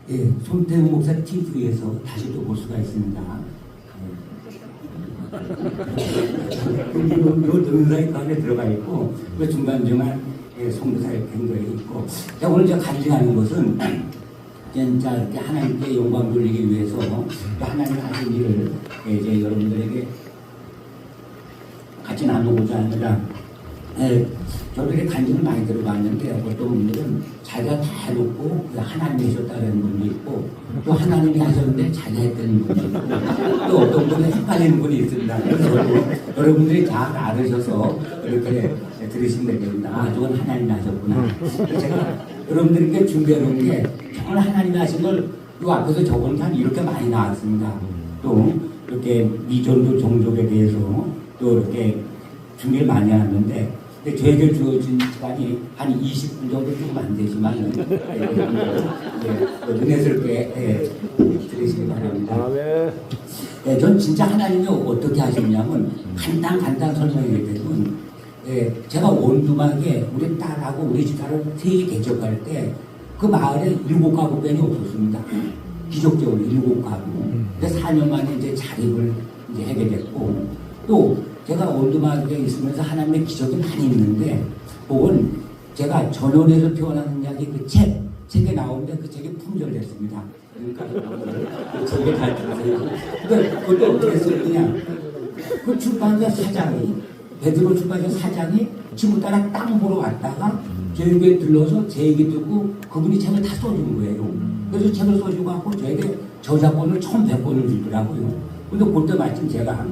예, 손태웅 목사 TV에서 다시 또 볼 수가 있습니다. 그리고 요 능사의 가운데 들어가 있고, 그 중간중간 송도사의 밴드에 있고, 자, 오늘 제가 간증하는 것은 진짜 이렇게 하나님께 영광 돌리기 위해서 하나님 하신 일을 이제 여러분들에게 같이 나누고자 합니다. 저들의 간증을 많이 들어봤는데 어떤 분들은 자기가 다 해놓고 하나님이 하셨다는 분도 있고 또 하나님이 하셨는데 자기가 했다는 분도 있고 또 어떤 분은 헷갈리는 분이 있습니다. 그래서 여러분들이 잘 알으셔서 이렇게 들으시면 됩니다. 아, 저건 하나님이 하셨구나. 제가 여러분들께 준비해놓은 게 정말 하나님이 하신 걸 이 앞에서 적은 게 한 이렇게 많이 나왔습니다. 또 이렇게 미전도 종족에 대해서 또 이렇게 준비를 많이 하는데 저에게 주어진 시간이 한 20분 정도 조금 안 되지만 은혜스럽게 들으시기 바랍니다. 전 진짜 하나님이 어떻게 하셨냐면 간단 설명해 드리면 제가 원두막에 우리 딸하고 우리 집사를 세계 개척할 때 그 마을에 7가구밖에 없었습니다. 기적적으로 7가구. 근데 4년 만에 이제 자립을 이제 하게 됐고 또 제가 원두막에 있으면서 하나님의 기적이 많이 있는데 혹은 제가 전원에서 태어나는 이야기 그 책에 나오는데 그 책이 품절됐습니다. 그러니까 그 책에 다 들으세요. 그러니까 그것도 어떻게 했었느냐. 그 출판사 사장이 베드로 출판사 사장이 친구 따라 땅 보러 왔다가 저에게 들러서 제 얘기 듣고 그분이 책을 다 써준 거예요. 그래서 책을 써주고 갖고 저에게 저작권을 1,100권을 주더라고요. 근데 그때 마침 제가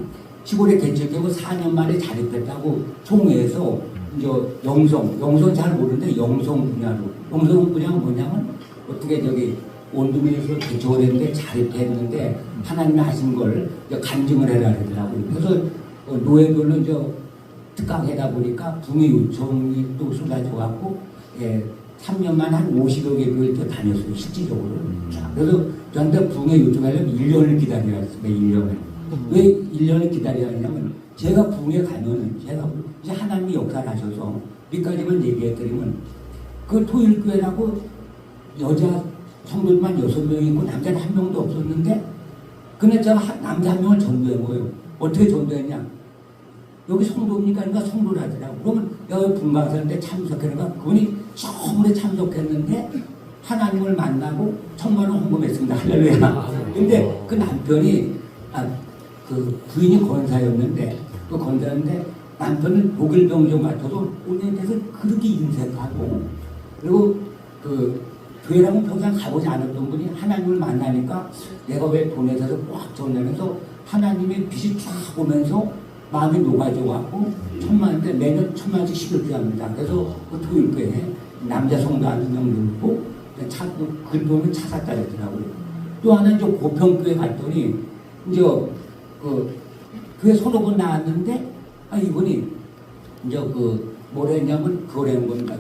시골에 개척하고 4년 만에 자립했다고 총회에서 이제 영성 잘 모르는데 영성 분야로 영성 분야가 뭐냐면 어떻게 저기 원두민에서 개척을 했는데 자립했는데 하나님이 하신 걸 간증을 해라 그러더라고요. 그래서 노예별로 이제 특강하다 보니까 붕의 요청이 또 쏟아져갖고 3년 만에 한 50여 개국을 또 다녔어요. 실질적으로. 그래서 저한테 붕의 요청하려면 1년을 기다려야 했습니다. 1년을. 왜 1년을 기다려야 하냐면 제가 붕에 가면은 제가 이제 하나님이 역사를 하셔서 여기까지만 얘기해드리면 그 토일교회라고 여자 성도만 6명 있고 남자는 1명도 없었는데 근데 제가 남자 1명을 전도한 거예요. 어떻게 전도했냐? 여기 성도입니까? 그러니까 성도라더라고. 그러면 여기 분광사인데 참석하니까 그분이 처음에 참석했는데 하나님을 만나고 1,000만 원 헌금했습니다. 할렐루야. 근데 그 남편이 그 부인이 권사였는데 그 권사였는데 남편은 독일 병정 맡아서 오늘 돼서 그렇게 인색하고 그리고 그 교회라고 평생 가보지 않았던 분이 하나님을 만나니까 내가 왜 돈에 대해서 꽉 전내면서 하나님의 빛이 쫙 오면서 마음이 녹아져갖고 1,000만 원인데 매년 1,000만 원씩 시급히 합니다. 그래서 그 토요일교회에 남자 성도 한 명 넣고 그 돈을 차 샀다 그랬더라고요. 또 하나 이제 고평교회 갔더니 이제 그 교회 서너 번 나왔는데 이분이 이제 그 뭐라 했냐면 그걸 한 겁니다.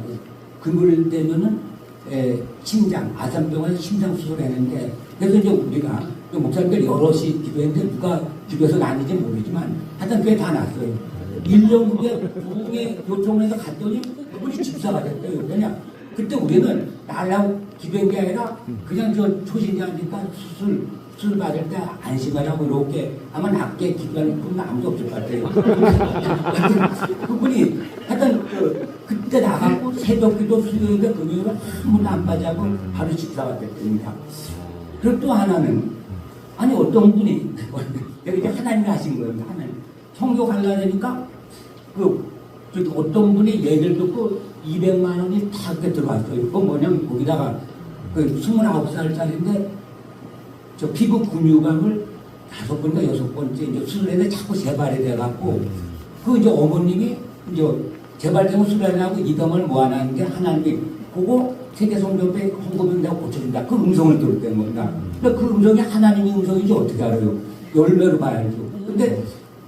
금요일 되면은 심장 아산병원에서 심장 수술했는데 그래서 이제 우리가 목사님들 여럿이 기도했는데 누가 기도해서 났는지 모르지만 하여튼 그게 다 났어요. 1년 후에 부흥의 교통에서 갔더니 그분이 집사가 됐대요. 왜냐 그때 우리는 날라고 기도한 게 아니라 그냥 저 초신자니까 수술 받을 때 안심하라고 이렇게 아마 낮게 기도하는 분은 아무도 없을 것 같아요. 그분이 하여튼 그때 나가고 새벽기도 수요일에 금요일에 한 번도 안 빠지고 바로 집사가 됐답니다. 그리고 또 하나는 아니 어떤 분이 여기 이제 하나님이 하신 거예요. 하나님 성교 가려니까 어떤 분이 얘기를 듣고 200만 원이 다 그렇게 들어왔어요. 그건 뭐냐면 거기다가 29살짜리인데 저 피부 근육암을 5번인가 6번째 이제 수술했는데 자꾸 재발이 돼갖고 그 이제 어머님이 이제 재발되고 수술을 하고 이 병을 모아놨는데 하나님이 그거 세계성전배 헌금인다고 고쳐준다. 그 음성을 들었다는 겁니다. 근데 그 음성이 하나님의 음성인지 어떻게 알아요? 열매로 봐야죠. 근데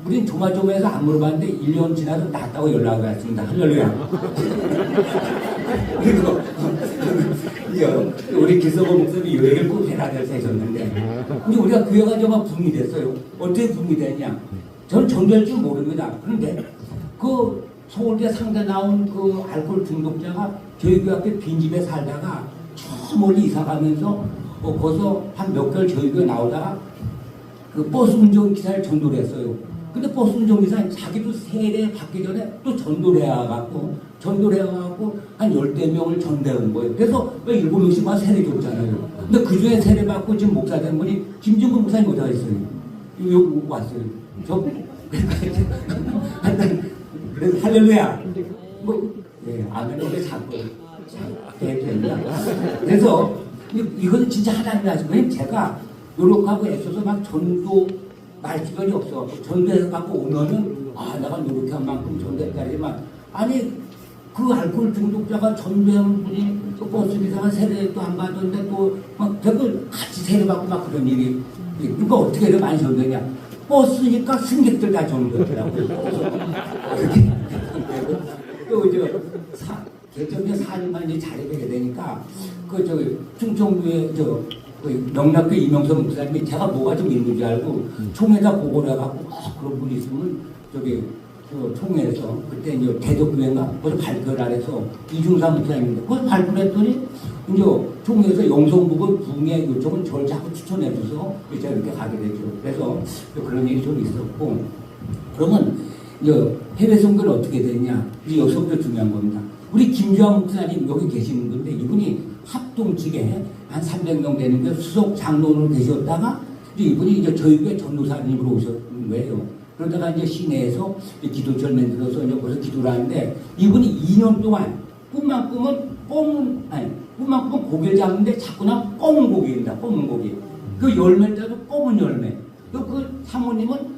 우린 조마조마해서 안 물어봤는데 1년 지나서 낫다고 연락이 왔습니다. 할렐루야. 그리고 우리 기서고 목사님이 이 얘기를 꼭 해라 해서 하셨는데 근데 우리가 교회가 정말 붐이 됐어요. 어떻게 붐이 됐냐? 저는 전도할 줄 모릅니다. 그런데 그 서울대 상대 나온 그 알코올 중독자가 저희 교회 앞에 빈집에 살다가 저 멀리 이사 가면서 거기서 한 몇 개월 저희 교회 나오다가 그 버스 운전기사를 전도를 했어요. 근데 버스 운전기사는 자기도 세례 받기 전에 또 전도를 해와갖고 한 10대 명을 전대한 거예요. 그래서 왜 7명씩 와 세례 줬잖아요. 근데 그 중에 세례 받고 지금 목사 된 분이 김진근 목사님 어디가 있어요? 여기 왔어요. 그래서 할렐루야. 아멘 노래 자꾸 됩니다. 그래서 이건 진짜 하나님이 하신 거예요. 제가 노력하고 애써서 막 전도 말 시간이 없어갖고 전도해서 갖고 오면은 내가 노력한 만큼 전도했다지만 아니 그 알코올 중독자가 전도한 분이 또 버스 기사가 세례도 안 받았는데 또 막 대부분 같이 세례받고 막 그런 일이 누가 어떻게 이렇게 많이 전도했냐 버스니까 승객들 다 전도했더라고요. 또 이제 개정에 4년만 이제 자리되게 되니까 충청도에 명락교 이명선 목사님이 제가 뭐가 좀 있는 줄 알고 총회에다 보고를 해갖고 그런 분이 있으면 총회에서 그때 이제 대덕교회인가 거기서 발표를 안 해서 이중삼 목사님인데 거기서 발표를 했더니 이제 총회에서 영성북은 부흥의 요청은 저를 자꾸 추천해줘서 제가 이렇게 가게 됐죠. 그래서 그런 일이 좀 있었고 그러면 이제 해외 선교는 어떻게 되냐 이제 여기서부터 중요한 겁니다. 우리 김주환 목사님 여기 계시는 건데 이분이 합동 측에 한 300명 되는데 수석 장로로 계셨다가 이분이 이제 저희 교회 전도사님으로 오셨는 거예요. 그러다가 이제 시내에서 기도절 만들어서 이제 거기서 기도를 하는데 이분이 2년 동안 꿈만 꾸면 고기를 잡는데 자꾸나 검은 고기입니다. 검은 고기. 그 열매인데도 검은 열매. 그 사모님은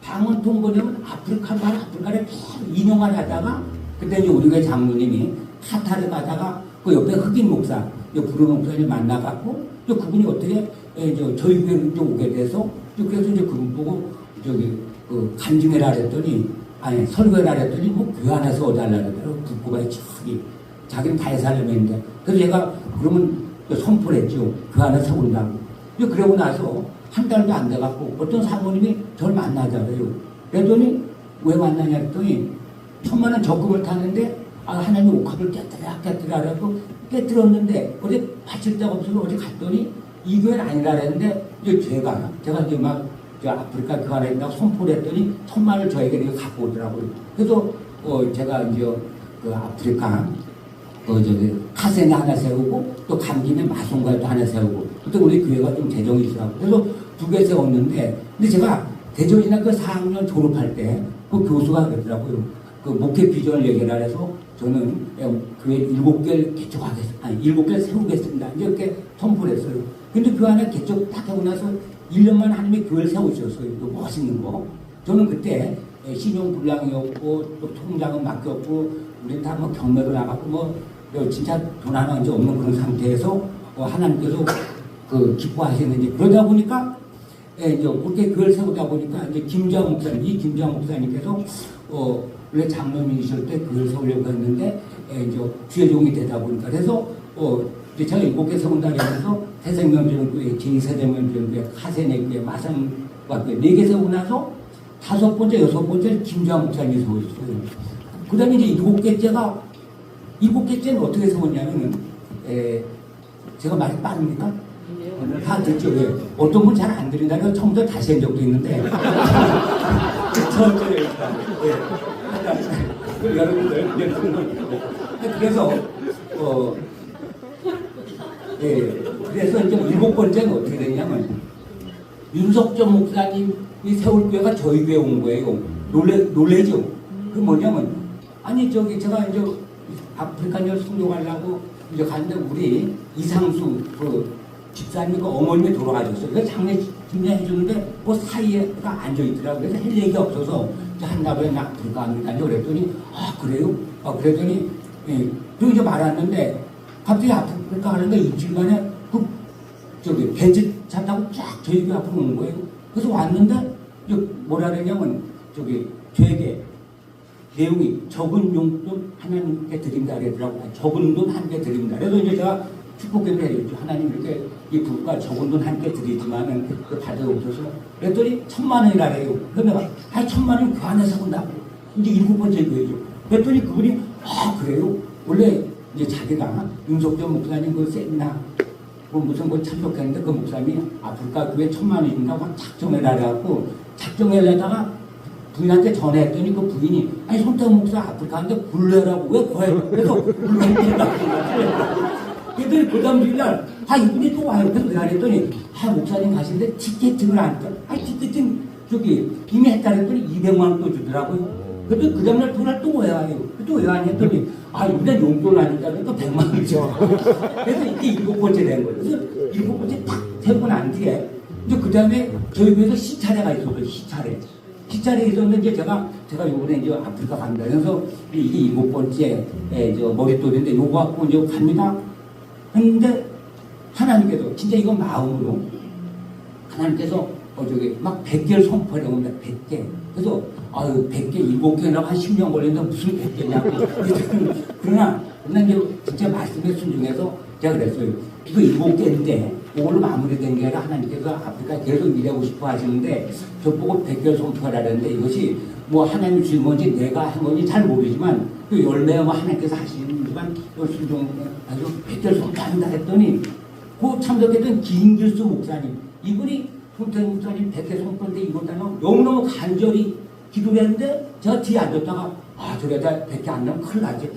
방언통 보내면 아프리카를 계속 인용을 하다가 그때 이제 우리 교회 장로님이 카타르 가다가 그 옆에 흑인 목사, 부르는 목사님 만나갖고 그분이 어떻게 저희 교회로 오게 돼서 그래서 이제 그분 보고 간증해라 그랬더니 설교해라 그랬더니 교회 안에서 어달라 그랬더니 북구바에 자기는 다 해살려면인데 그래서 제가 그러면 선포를 했죠. 교회 안에서 온다고. 그러고 나서 한 달도 안 돼갖고 어떤 사모님이 저를 만나자고요. 그랬더니 왜 만나냐 했더니 1,000만 원 적금을 타는데 하나님 옥합을 깨뜨려 하라고 깨뜨렸는데 어제 바칠 데가 없어서 어제 갔더니 이 교회는 아니라 그랬는데 이제 제가 이제 막 저 아프리카 교환에다 선포를 했더니 1,000만을 저에게 이렇게 갖고 오더라고요. 그래서 제가 이제 그 아프리카 저기 카센에 하나 세우고 또 감김에 마송가에도 하나 세우고 그때 우리 교회가 좀 재정이 있더라고요. 그래서 2개 세웠는데 근데 제가 대전이나 그 4학년 졸업할 때 그 교수가 그러더라고요. 그 목회 비전을 얘기를 해서 저는 교회 7개를 개척하겠습니다. 아니 7개를 세우겠습니다. 이렇게 선포를 했어요. 근데 그 안에 개척 딱 하고 나서 1년만 하나님의 교회를 세우셨어요. 그 멋있는 거. 저는 그때 신용불량이었고 또 통장은 맡겼고 우리 다 뭐 경매도 나갔고 뭐 진짜 돈 하나 이제 없는 그런 상태에서 하나님께서 그 기뻐하시는지 그러다 보니까 이제 그렇게 교회를 세우다 보니까 이제 김장 목사님, 이 김장 목사님께서 원래 장로님이실 때 교회를 세우려고 했는데 이제 주의종이 되다 보니까 그래서 이제 제가 7개 세운다 그러면서 태생명전교회, 제2세대명전교회, 카세네교회, 마산과교회 4개 세우고 나서 5번째, 6번째 김장 목사님이 세우셨어요. 그 다음에 이제 7개째는 어떻게 세웠냐면은 제가 말이 빠릅니까? 다 듣죠. 예. 어떤 분 잘 안 들린다고 처음부터 다시 한 적도 있는데 천천히 예. 여러분들 그래서 그래서 이제 7번째는 어떻게 되냐면 윤석전 목사님이 세울 교회가 저희 교회 온 거예요. 놀래죠. 그 뭐냐면 아니 제가 이제 아프리카녀 성교 가려고 이제 갔는데 우리 이상수 집사님이 어머님이 돌아가셨어요. 그래서 장례 해주는데 그 사이에가 앉아있더라고요. 그래서 할 얘기가 없어서 한다고 나 아프리카 합니다. 그랬더니 그래요? 그랬더니 또 이제 말았는데 갑자기 아프리카 가는데 일주일 만에 벤츠 차 타고 쫙 저희 교 앞으로 온 거예요. 그래서 왔는데 뭐라 그러냐면 저에게 내용이 적은 용돈 하나님께 드린다 그러더라고요. 적은 돈 한 개 드립니다. 그래서 이제 제가 축복기도를 해줬죠. 하나님 이렇게 이 부부가 적은 돈 한 개 드리지만은 받아오셔서 그랬더니 1,000,000원이라 해요. 그러면 1,000,000원 교환해서 본다고. 이제 7번째 교회죠. 그랬더니 그분이 그래요? 원래 이제 자기가 윤석전 목사님 그 세미나 무슨 참석했는데 그 목사님이 아프리카 교회 1,000,000원 준다고 작정해라 그래갖고 작정해려다가 부인한테 전화했더니 그 부인이 손태훈 목사 아프리카 하는데 굴레라고 왜 거해요? 그래서 굴레라고 그랬더니 그 다음 주일날 이분이 또 와요. 그래서 내가 그랬더니 목사님 가시는데 티켓팅을 안 줘. 티켓팅 이미 했다 그랬더니 200만 원 또 주더라고요. 그래서 그 다음날 그날 또 왜 와요? 또 왜 안 했더니 이번에 용돈 아니까 또 100만 원 줘. 그래서 이게 7번째 된 거예요. 그래서 7번째 딱 세고 난 뒤에 이제 그 다음에 저희 교회에서 시차례가 있었어요. 시차례 있었는데 제가 요번에 이제 아프리카 갑니다. 그래서 이게 7번째 머릿돌인데 요거 갖고 이제 갑니다. 했는데 하나님께서 진짜 이거 마음으로 하나님께서 막 100개를 선포하려고 합니다. 100개. 그래서 100개, 7개라고 한 10년 걸리는데 무슨 100개냐고. 그러나 이제 진짜 말씀에 순종해서 제가 그랬어요. 이거 7개인데 그걸로 마무리된 게 아니라 하나님께서 아프리카 계속 일하고 싶어 하시는데 저보고 100개를 선포하라 그랬는데 이것이 뭐 하나님 주신 건지 내가 한 건지 잘 모르지만 그 열매가 뭐 하나님께서 하시는지만 순종 아주 100개를 선포한다 했더니 그 참석했던 김길수 목사님 이분이 손태훈 목사님 100개 선포인데 이것다가 너무너무 간절히 기도를 했는데 제가 뒤에 앉았다가 저래다 100개 안 나면 큰일 나지.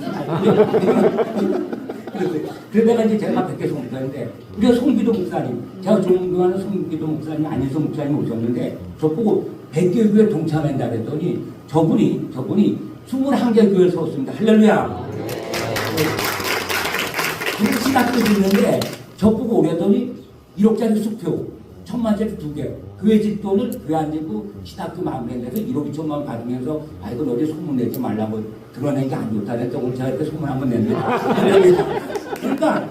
그러다가 이제 제가 100개 선포했는데 우리가 송기도 목사님 제가 존경하는 송기도 목사님 안희성 목사님 오셨는데 저보고 100개 교회 동참한다 그랬더니 저분이 21개 교회를 세웠습니다. 할렐루야. 그리고 신학교 있는데 저보고 오랬더니 1억짜리 수표 1,000만짜리 2개 교회 집 돈을 교회 안 내고 신학교 마무리해서 1억 2천만 원 받으면서 이건 어디 소문 내지 말라고 드러낸 게 안 좋다 그랬더니 오늘 제가 이렇게 소문 한번 냈는데 그러니까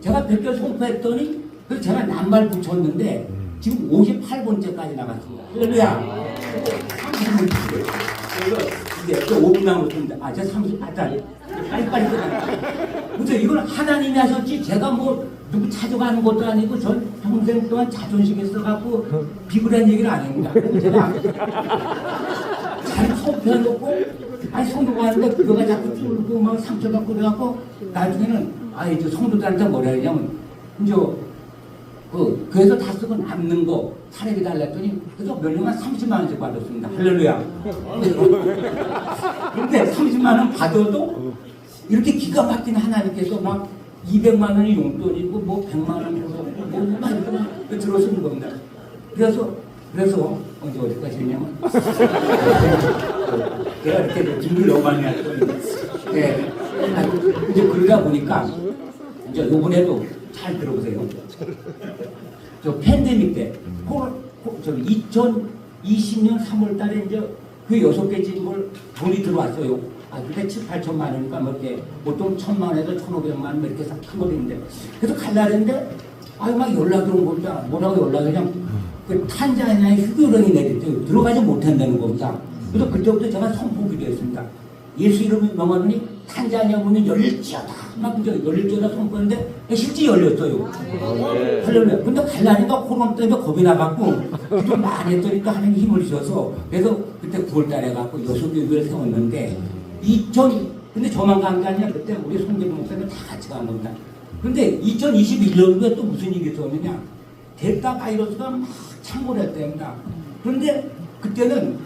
제가 100개 선포했더니 그래서 제가 낱말 붙였는데 지금 58번째까지 나갔습니다. 할렐루야. 30번째. 그래서 이제 5분 남았습니다. 제가 30, 빨리 끝나. 그래서 이걸 하나님이 하셨지 제가 뭐 누구 찾아가는 것도 아니고 전 평생 동안 자존심 있어갖고 비굴한 얘기를 안 합니다. 그래서 제가 잘 선포해놓고 성도가 하는데 그거가 자꾸 쫄고 막 상처받고 그래갖고 나중에는 이제 성도들한테 뭐라 하냐면 이제 그래서 다 쓰고 남는 거 사례비 달랬더니 그래서 몇 년간 30만 원씩 받았습니다. 할렐루야. 근데 30만 원 받아도 이렇게 기가 막힌 하나님께서 막 200만 원이 용돈이고 뭐 100만 원이 뭐막 이렇게 들어오시는 겁니다. 그래서 언제 어디까지 했냐면 내가 이렇게 준비를 너무 많이 했더니 이제 그러다 보니까 이제 요번에도 잘 들어보세요. 저 팬데믹 때, 2020년 3월 달에 이제 그 6개 집을 돈이 들어왔어요. 그때 7, 8천만 원이니까 뭐 이렇게 보통 1,000만 원에서 1,500만 원 이렇게 큰 거리인데. 그래서 갈라는데, 막 연락이 온 겁니다. 뭐라고 연락이 그냥 그 탄자니아에 휴교령이 내렸대요. 들어가지 못한다는 겁니다. 그래서 그때부터 제가 선포기도 했습니다. 예수 이름을 명하더니 탄자니아 문은 열릴지어다. 막 이제 열릴지어다 선포했는데 실제 열렸어요. 할렐루야. 근데 갈라니까 코로나 때문에 겁이 나갖고 좀 많이 했더니 또 하나님 힘을 주셔서 그래서 그때 9월 달에 갖고 6교회를 세웠는데 근데 저만 간 게 아니라 그때 우리 송재근 목사님 다 같이 간 겁니다. 근데 2021년도에 또 무슨 일이 있었느냐. 델타 바이러스가 막 창궐했답니다. 그런데 그때는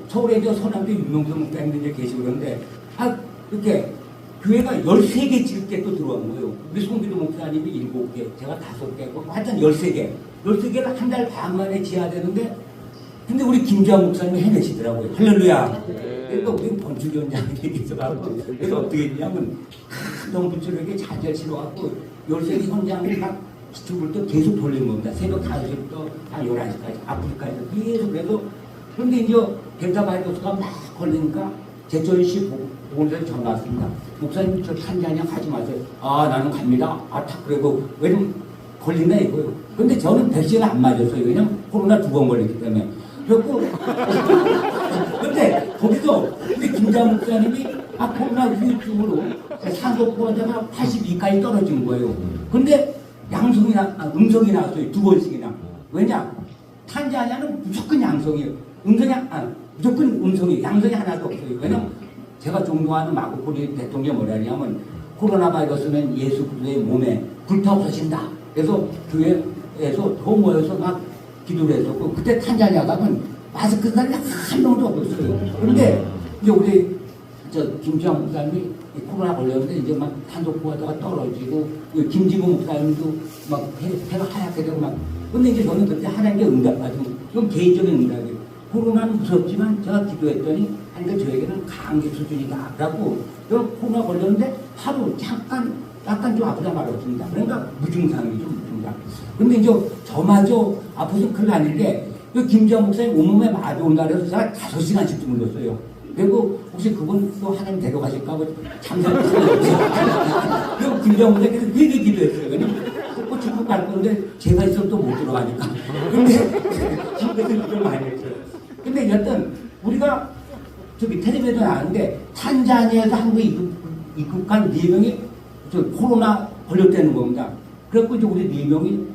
서울에 이제 서남대 윤명성 목사님들 이제 계시고 그런데 이렇게 교회가 13개 지을게 또 들어온 거예요. 우리 송기도 목사님이 7개, 제가 5개고 하여튼 13개. 13개를 한 달 반 만에 지어야 되는데 근데 우리 김주환 목사님이 해내시더라고요. 할렐루야. 그러니까 우리 건축위원장이 있어가지고 그래서 어떻게 했냐면 너무 부처에게 자절 치러갖고 13개 현장을 막 기축을 계속 돌리는 겁니다. 새벽 5시부터 한 11시까지 아프리카에서 계속 그래서 그런데 이제 델타 바이러스가 막 걸리니까 제천시 보건소에 전화 왔습니다. 목사님 저 탄자니아 가지 마세요. 나는 갑니다. 탁 그러고 왜냐면 걸린다 이거요. 근데 저는 백신을 안 맞았어요. 왜냐면 코로나 2번 걸렸기 때문에. 그래갖고 근데 거기서 우리 김장 목사님이 코로나 후유증으로 산소포화자가 82까지 떨어진 거예요. 근데 음성이 나왔어요. 2번씩이나. 왜냐? 탄자니아는 무조건 양성이에요. 무조건 음성이, 양성이 하나도 없어요. 왜냐면 제가 존경하는 마르코폴리 대통령이 뭐라 하냐면 코로나 바이러스는 예수 그리스도의 몸에 불타오르신다. 그래서 교회에서 더 모여서 막 기도를 했었고 그때 탄자니아 가면 마스크가 한 명도 없었어요. 그런데 이제 우리 김주환 목사님이 코로나 걸렸는데 이제 막 산소포화자가 떨어지고 김지구 목사님도 막 배가 하얗게 되고 막 근데 이제 저는 그때 하나님께 응답받은 이건 개인적인 응답이에요. 코로나는 무섭지만 제가 기도했더니 하니까 저에게는 감기 수준이다 라고 코로나 걸렸는데 하루 잠깐 약간 좀 아프다 말았습니다. 그러니까 무증상이죠. 무증상. 근데 이제 저마저 아파서 큰일 났는데 김지환 목사님 온몸에 마비 온다 그래서 제가 5시간씩 주물렀어요. 그리고 혹시 그분 또 하나님 데려가실까 하고 잠잠했어요. 그리고 김지환 목사님께서 되게 기도했어요. 왜냐면 꼭 축구 갈 건데 제가 있으면 또 못 들어가니까. 근데 김지환 좀 많이 했어요. 근데 여튼 우리가 저기 텔레비전에 나왔는데 탄자니아에서 한국에 입국한 4명이 코로나 걸렸다는 겁니다. 그래갖고 이제 우리 4명이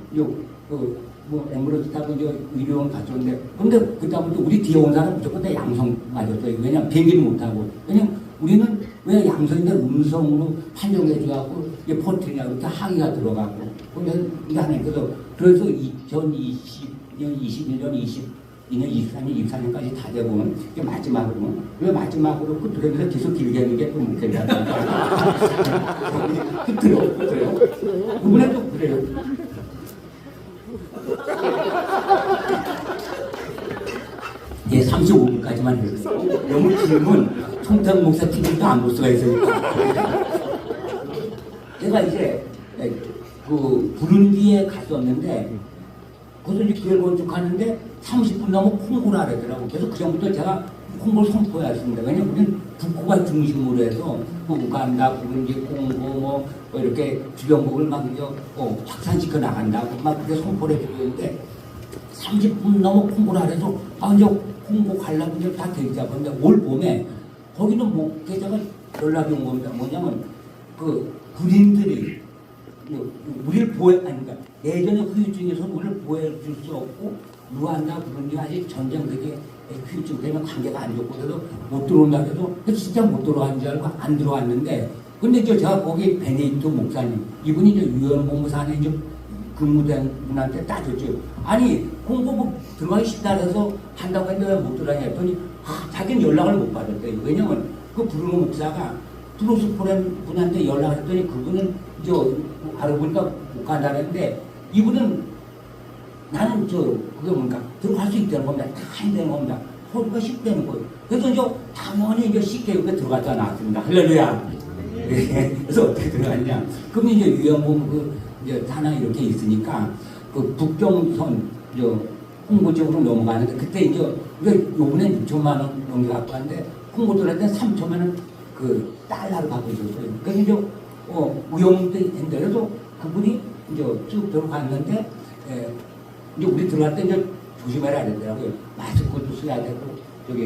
앰뷸런스 타고 이제 의료원 갔었는데 근데 그다음부터 우리 뒤에 온 사람 무조건 다 양성 맞았어요. 왜냐면 비행기를 못하고. 왜냐면 우리는 왜 양성인데 음성으로 판정해줘갖고 이게 퍼트리냐 이렇게 항의가 들어가고 그래서 2020년, 21년, 22년, 23년, 24년까지 다 되고 이게 마지막으로 끝으로 계속 길게 하는 게 좀 문제다. 끝으로. 이번에도 그래요. 예, 35분까지만 해요. 너무 길면 총탁 목사 TV도 안 볼 수가 있으니까. 제가 이제 부룬디에 갔었는데 거기서 이제 교회를 건축하는데 30분 넘어 콩고를 하더라고. 그래서 그 전부터 제가 콩고를 선포했습니다. 왜냐면 우리는 북코가 중심으로 해서 우간다, 부룬디, 콩고 이렇게 주변국을 막 확산시켜 나간다고 막 그렇게 선포를 해주는데 30분 넘어 콩고를 하래서 이제 콩고 가려고 이제 다 되지 않았는데 올 봄에 거기는 목회자가 연락이 온 겁니다. 뭐냐면 군인들이 우리를 그러니까 예전에 후유증에서 우리를 보호해줄 수 없고 루안다 부룬디 아직 전쟁 그게 후유증 때문에 관계가 안 좋고 그래서 못 들어온다 그래서 진짜 못 들어간 줄 알고 안 들어왔는데 근데 제가 거기 베네디토 목사님 이분이 이제 유엔 본부산에 이제 근무된 분한테 따졌죠. 아니 공고부 들어가기 쉽다 해서 한다고 했는데 왜 못 들어가냐 했더니 자기는 연락을 못 받았대요. 왜냐면 그 브루노 목사가 드로스 포렌 분한테 연락을 했더니 그분은 알아보니까 못 간다는 했는데 이분은 나는 그게 뭔가 들어갈 수 있다는 겁니다. 다 한다는 겁니다. 소리가 쉽다는 거예요. 그래서 당연히 쉽게 여기 들어갔다 나왔습니다. 할렐루야. 그래서 어떻게 들어갔냐. 그럼 유연봉 산하 이렇게 있으니까 그 북경선 홍보 쪽으로 넘어가는데 그때 요번에 6천만 원 넘게 갖고 왔는데 홍보 들어갈 때 3천만 원 그 달러를 갖고 있었어요. 그래서 우영도 했는데 그래서 그분이 쭉 들어갔는데 우리 들어갈 때 조심해라 그랬더라고요. 마스크도 써야 되고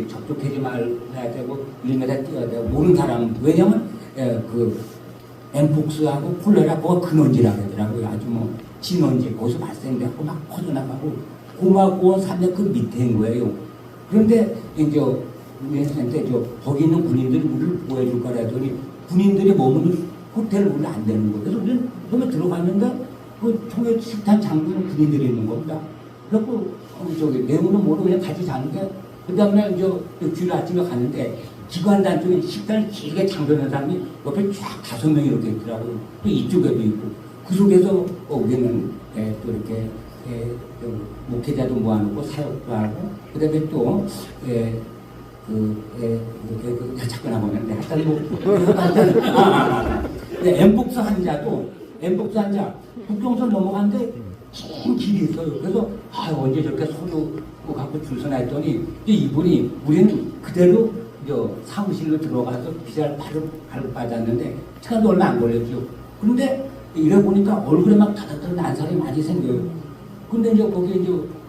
접촉하지 말아야 되고 1m 뛰어야 되고 모르는 사람은 왜냐면 그 엠폭스하고 콜레라 그거 근원지라 그러더라고요. 아주 진원지 거기서 발생되고 막 퍼져나가고 고마고원 산맥 그 밑에인 거예요. 그런데 우리한테 거기 있는 군인들이 우리를 보호해줄 거라 했더니 군인들이 머무는 호텔을 우리는 안 되는 거예요. 그래서 우리는 처음에 들어갔는데 그 총회 식당 장군은 군인들이 있는 겁니다. 그래갖고 내용은 모르고 그냥 같이 자는데 그 다음날 주일 아침에 갔는데 기관단 쪽에 식당을 길게 장전한 사람이 옆에 쫙 5명이 이렇게 있더라고요. 또 이쪽에도 있고 그 속에서 우리는 또 이렇게 목회자도 모아놓고 사역도 하고 그 다음에 또 자꾸 나오는데 하여튼 엠복스 환자 북경선 넘어가는데 긴 길이 있어요. 그래서 언제 저렇게 서류 갖고 줄 서나 했더니 이분이 우리는 그대로 사무실로 들어가서 비자를 바로 받았는데 시간도 얼마 안 걸렸죠. 그런데 이래 보니까 얼굴에 막 다닥다닥 난 사람이 많이 생겨요. 근데 거기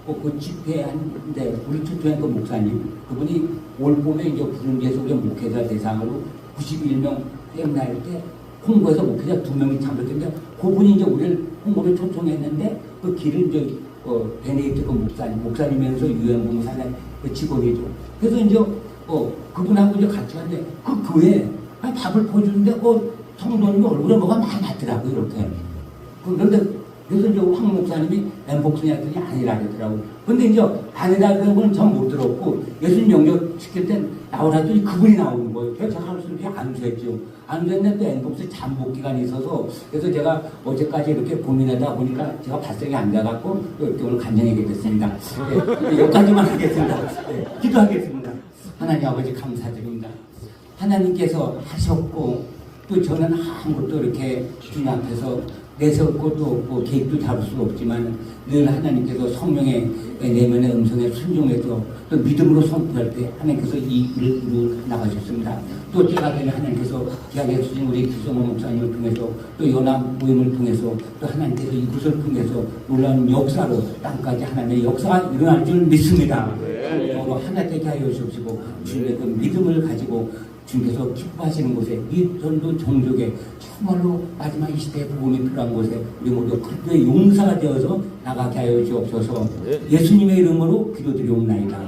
그 집회한데 우리 투투한 그 목사님 그분이 올 봄에 부른지에서 우리 목회자 대상으로 91명 땡날 때 홍보에서 목회자 2명이 참석했는데 그분이 우리를 홍보를 초청했는데 그 길을 베네딕트 그 목사님이면서 유엔봉 산의 그 직원이죠. 그래서 그분하고 같이 갔는데 그 교회에 밥을 퍼주는데 성도님이 얼굴에 뭐가 많이 났더라고요. 이렇게. 그런데 그래서 황 목사님이 엠복숭이 했더니 아니라 그러더라고요. 근데 아니라 그런 건 전 못 들었고 예수님 영접 시킬 때 나오라 했더니 그분이 나오는 거예요. 그래서 제가 할 수 있게 안수했죠. 안수했는데 또 엠복숭이 잠복 기간이 있어서 그래서 제가 어제까지 이렇게 고민하다 보니까 제가 발성이 안 돼갖고 이렇게 오늘 간증하게 됐습니다. 여기까지만 하겠습니다. 기도하겠습니다. 하나님 아버지 감사드립니다. 하나님께서 하셨고 또 저는 아무것도 이렇게 주님 앞에서 내세울 것도 없고 계획도 잡을 수 없지만 늘 하나님께서 성령의 내면의 음성에 순종해서 또 믿음으로 선포할 때 하나님께서 이 일을 이루어 나가셨습니다. 또 때가 되면 하나님께서 기하게 주신 우리 기성호 목사님을 통해서 또 연합 모임을 통해서 또 하나님께서 이곳을 통해서 놀라운 역사로 땅까지 하나님의 역사가 일어날 줄 믿습니다. 성령으로 하나 되게 하여 주시고 주님의 그 믿음을 가지고 주님께서 기뻐하시는 곳에 이 전도 종족에 정말로 마지막 이 시대에 복음이 필요한 곳에 우리 모두 그리스도의 용사가 되어서 나가게 하여 주옵소서. 예수님의 이름으로 기도드리옵나이다.